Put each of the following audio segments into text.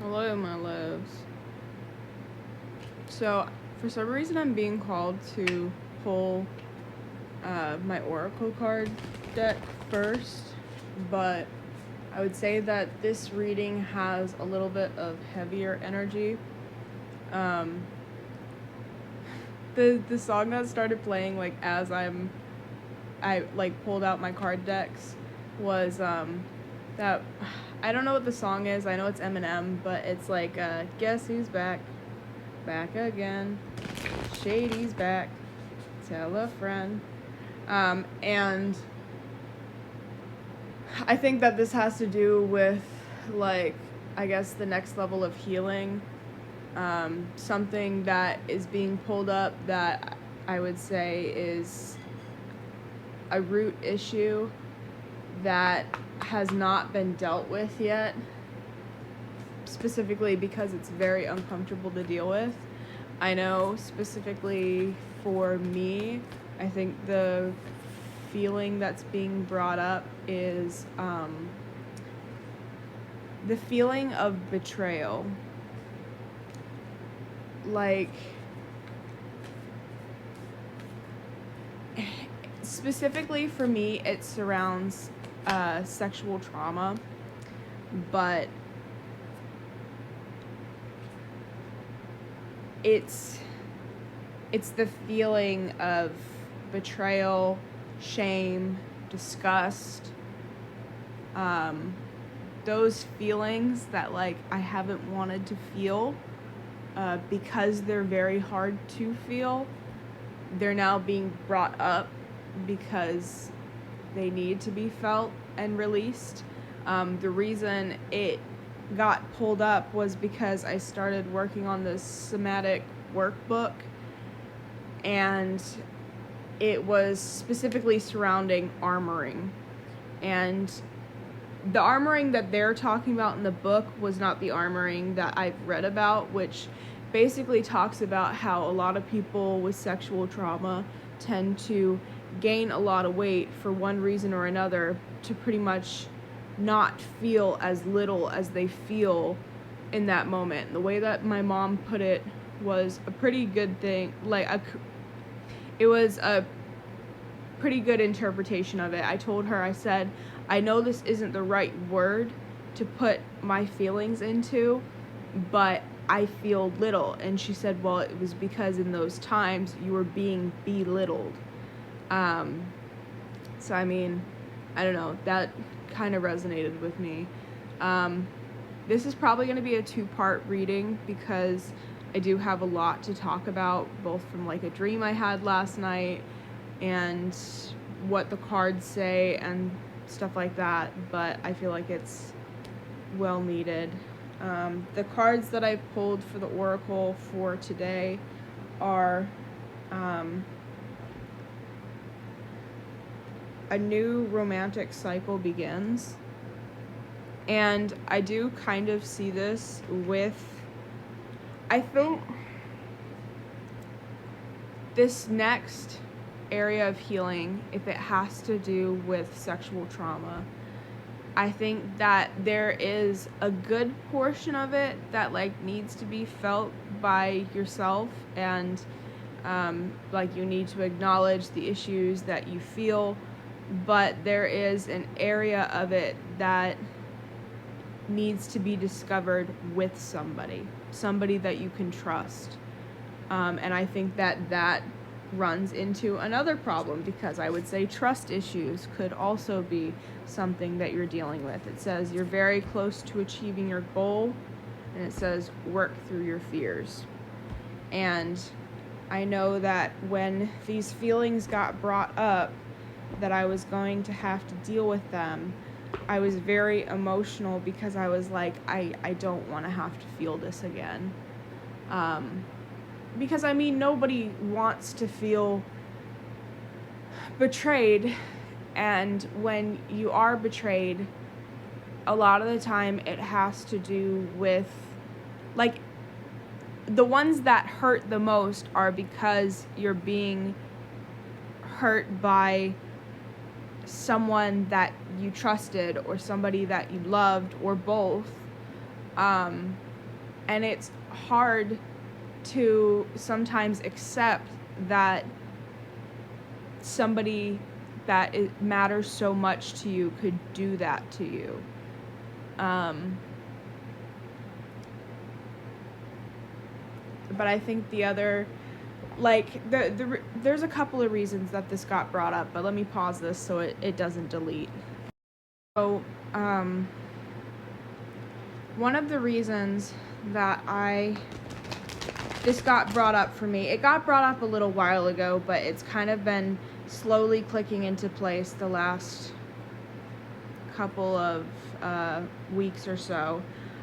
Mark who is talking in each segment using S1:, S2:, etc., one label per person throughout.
S1: Hello, my loves. So, for some reason, I'm being called to pull my Oracle card deck first, but I would say that this reading has a little bit of heavier energy. The song that started playing like as I like pulled out my card decks was that I don't know what the song is. I know it's Eminem, but it's like guess who's back, back again. Shady's back. Tell a friend. And I think that this has to do with, like, I guess the next level of healing. Something that is being pulled up that I would say is a root issue that has not been dealt with yet, specifically because it's very uncomfortable to deal with. I know specifically for me, I think the feeling that's being brought up is the feeling of betrayal. Like, specifically for me, it surrounds sexual trauma, but it's the feeling of betrayal, shame, disgust, those feelings that like I haven't wanted to feel because they're very hard to feel. They're now being brought up because they need to be felt and released. The reason it got pulled up was because I started working on this somatic workbook, and it was specifically surrounding armoring. And the armoring that they're talking about in the book was not the armoring that I've read about, which basically talks about how a lot of people with sexual trauma tend to gain a lot of weight for one reason or another to pretty much not feel as little as they feel in that moment. The way that my mom put it was a pretty good thing. It was a pretty good interpretation of it. I told her, I said, I know this isn't the right word to put my feelings into, but I feel little. And she said, well, it was because in those times you were being belittled. So, I mean, I don't know, that kind of resonated with me. This is probably going to be a 2-part reading because I do have a lot to talk about, both from like a dream I had last night and what the cards say and stuff like that, but I feel like it's well needed. The cards that I pulled for the Oracle for today are a new romantic cycle begins. And I do kind of see this with, I think this next area of healing, if it has to do with sexual trauma, I think that there is a good portion of it that like needs to be felt by yourself, and like you need to acknowledge the issues that you feel, but there is an area of it that needs to be discovered with somebody that you can trust. And I think that runs into another problem, because I would say trust issues could also be something that you're dealing with. It says you're very close to achieving your goal, and it says work through your fears. And I know that when these feelings got brought up that I was going to have to deal with them, I was very emotional because I was like, I don't want to have to feel this again. Because, I mean, nobody wants to feel betrayed, and when you are betrayed, a lot of the time it has to do with, like, the ones that hurt the most are because you're being hurt by someone that you trusted or somebody that you loved, or both. And it's hard to sometimes accept that somebody that it matters so much to you could do that to you. But I think the other, like, there's a couple of reasons that this got brought up, but let me pause this so it doesn't delete. So, one of the reasons that this got brought up for me, it got brought up a little while ago, but it's kind of been slowly clicking into place the last couple of weeks or so.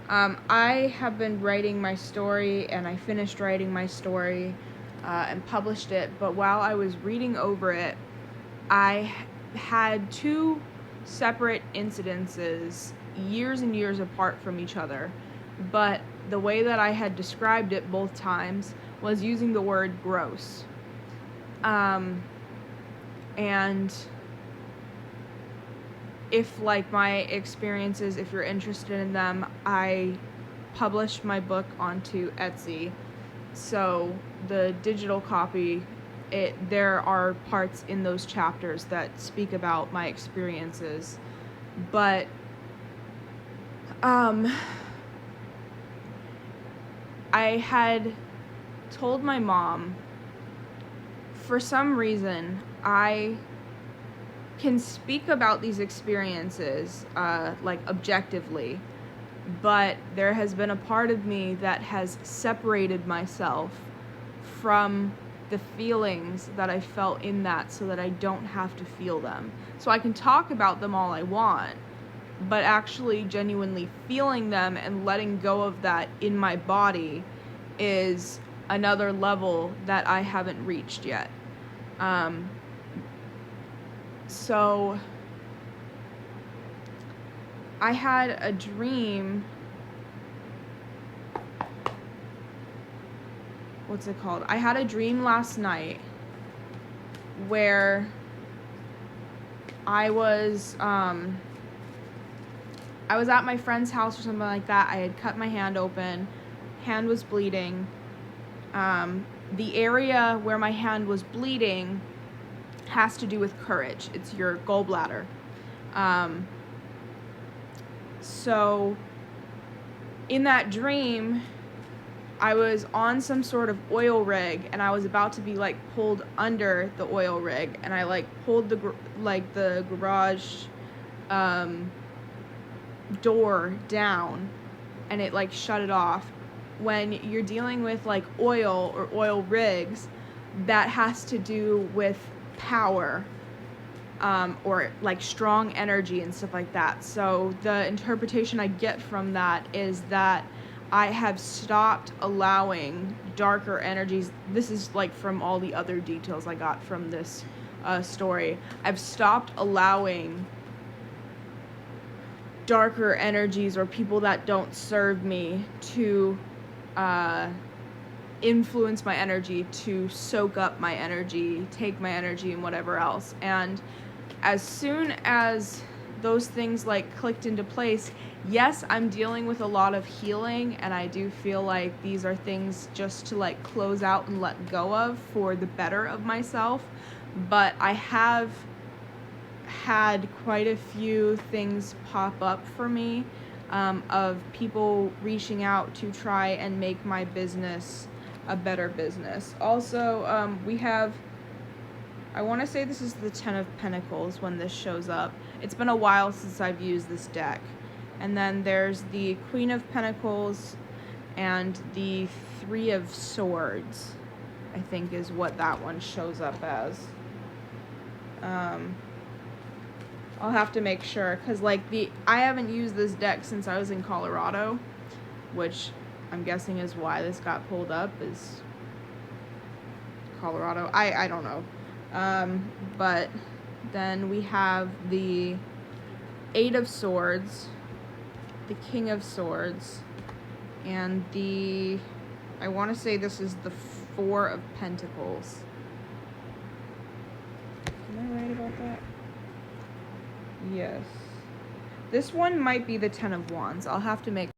S1: I have been writing my story, and I finished writing my story and published it, but while I was reading over it, I had two separate incidences years and years apart from each other, but the way that I had described it both times was using the word gross. And if, like, my experiences, if you're interested in them, I published my book onto Etsy. So the digital copy, there are parts in those chapters that speak about my experiences. But I had told my mom, for some reason, I can speak about these experiences, like, objectively, but there has been a part of me that has separated myself from the feelings that I felt in that so that I don't have to feel them. So I can talk about them all I want, but actually genuinely feeling them and letting go of that in my body is another level that I haven't reached yet. So I had a dream. What's it called? I had a dream last night where I was at my friend's house or something like that. I had cut my hand open. Hand was bleeding. The area where my hand was bleeding has to do with courage. It's your gallbladder. So in that dream, I was on some sort of oil rig, and I was about to be, like, pulled under the oil rig, and I, like, pulled the garage door down, and it, like, shut it off. When you're dealing with, like, oil or oil rigs, that has to do with power, or, like, strong energy and stuff like that. So the interpretation I get from that is that I have stopped allowing darker energies. This is, like, from all the other details I got from this story. I've stopped allowing darker energies or people that don't serve me to influence my energy, to soak up my energy, take my energy, and whatever else. And as soon as those things, like, clicked into place, yes, I'm dealing with a lot of healing, and I do feel like these are things just to, like, close out and let go of for the better of myself. But I have had quite a few things pop up for me, of people reaching out to try and make my business a better business. Also, we have, I want to say this is the Ten of Pentacles when this shows up. It's been a while since I've used this deck. And then there's the Queen of Pentacles and the Three of Swords, I think is what that one shows up as. I'll have to make sure, because, like, I haven't used this deck since I was in Colorado, which I'm guessing is why this got pulled up, is Colorado. I don't know. But then we have the Eight of Swords, the King of Swords, and I want to say this is the Four of Pentacles. Am I right about that? Yes. This one might be the Ten of Wands. I'll have to make